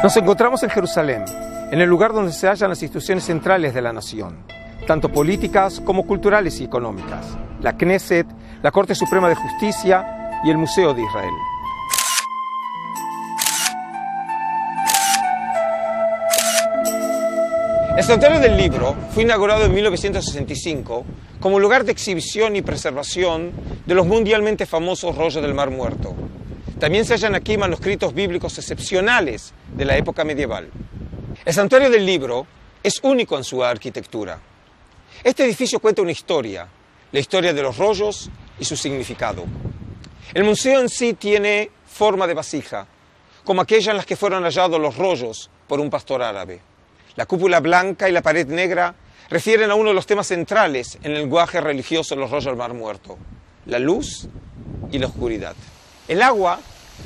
Nos encontramos en Jerusalén, en el lugar donde se hallan las instituciones centrales de la nación, tanto políticas como culturales y económicas, la Knesset, la Corte Suprema de Justicia y el Museo de Israel. El Santuario del Libro fue inaugurado en 1965 como lugar de exhibición y preservación de los mundialmente famosos rollos del Mar Muerto. También se hallan aquí manuscritos bíblicos excepcionales de la época medieval. El Santuario del Libro es único en su arquitectura. Este edificio cuenta una historia, la historia de los rollos y su significado. El museo en sí tiene forma de vasija, como aquella en las que fueron hallados los rollos por un pastor árabe. La cúpula blanca y la pared negra refieren a uno de los temas centrales en el lenguaje religioso de los rollos del Mar Muerto, la luz y la oscuridad. El agua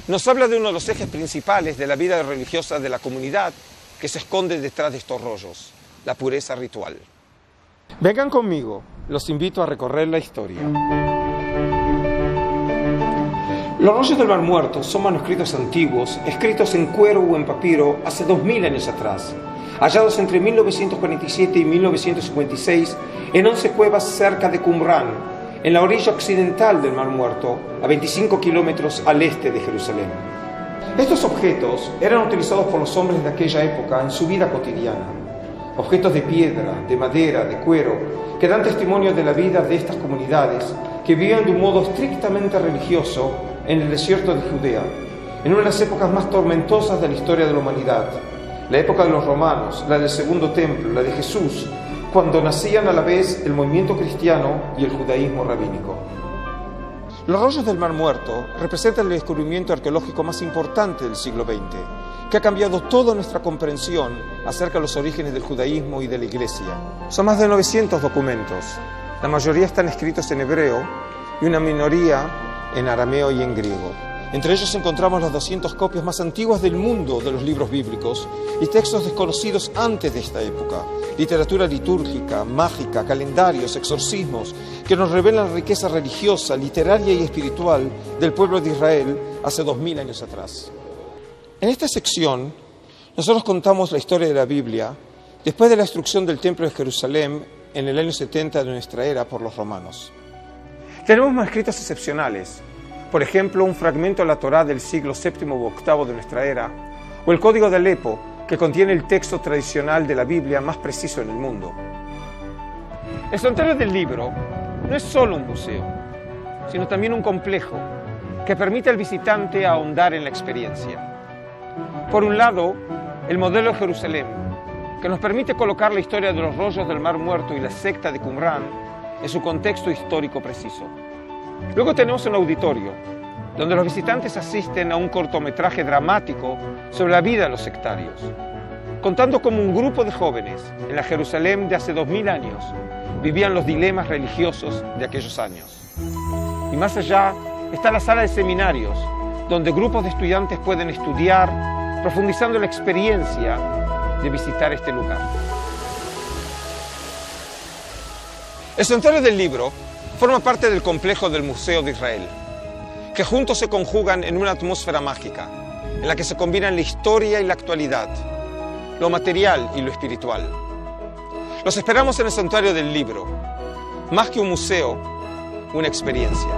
nos habla de uno de los ejes principales de la vida religiosa de la comunidad que se esconde detrás de estos rollos, la pureza ritual. Vengan conmigo, los invito a recorrer la historia. Los rollos del Mar Muerto son manuscritos antiguos, escritos en cuero o en papiro hace 2000 años atrás, hallados entre 1947 y 1956 en 11 cuevas cerca de Qumran, en la orilla occidental del Mar Muerto, a 25 kilómetros al este de Jerusalén. Estos objetos eran utilizados por los hombres de aquella época en su vida cotidiana. Objetos de piedra, de madera, de cuero, que dan testimonio de la vida de estas comunidades que vivían de un modo estrictamente religioso en el desierto de Judea, en una de las épocas más tormentosas de la historia de la humanidad, la época de los romanos, la del Segundo Templo, la de Jesús, cuando nacían a la vez el movimiento cristiano y el judaísmo rabínico. Los rollos del Mar Muerto representan el descubrimiento arqueológico más importante del siglo XX, que ha cambiado toda nuestra comprensión acerca de los orígenes del judaísmo y de la Iglesia. Son más de 900 documentos, la mayoría están escritos en hebreo y una minoría en arameo y en griego. Entre ellos encontramos las 200 copias más antiguas del mundo de los libros bíblicos y textos desconocidos antes de esta época, literatura litúrgica, mágica, calendarios, exorcismos, que nos revelan la riqueza religiosa, literaria y espiritual del pueblo de Israel hace 2000 años atrás. En esta sección, nosotros contamos la historia de la Biblia después de la destrucción del Templo de Jerusalén en el año 70 de nuestra era por los romanos. Tenemos manuscritos excepcionales, por ejemplo, un fragmento de la Torá del siglo VII u VIII de nuestra era, o el Código de Alepo, que contiene el texto tradicional de la Biblia más preciso en el mundo. El Santuario del Libro no es solo un museo, sino también un complejo que permite al visitante ahondar en la experiencia. Por un lado, el modelo de Jerusalén, que nos permite colocar la historia de los rollos del Mar Muerto y la secta de Qumran en su contexto histórico preciso. Luego tenemos un auditorio, donde los visitantes asisten a un cortometraje dramático sobre la vida de los sectarios, contando cómo un grupo de jóvenes en la Jerusalén de hace 2000 años vivían los dilemas religiosos de aquellos años. Y más allá está la sala de seminarios, donde grupos de estudiantes pueden estudiar, profundizando en la experiencia de visitar este lugar. El Santuario del Libro forma parte del complejo del Museo de Israel, que juntos se conjugan en una atmósfera mágica, en la que se combinan la historia y la actualidad, lo material y lo espiritual. Los esperamos en el Santuario del Libro, más que un museo, una experiencia.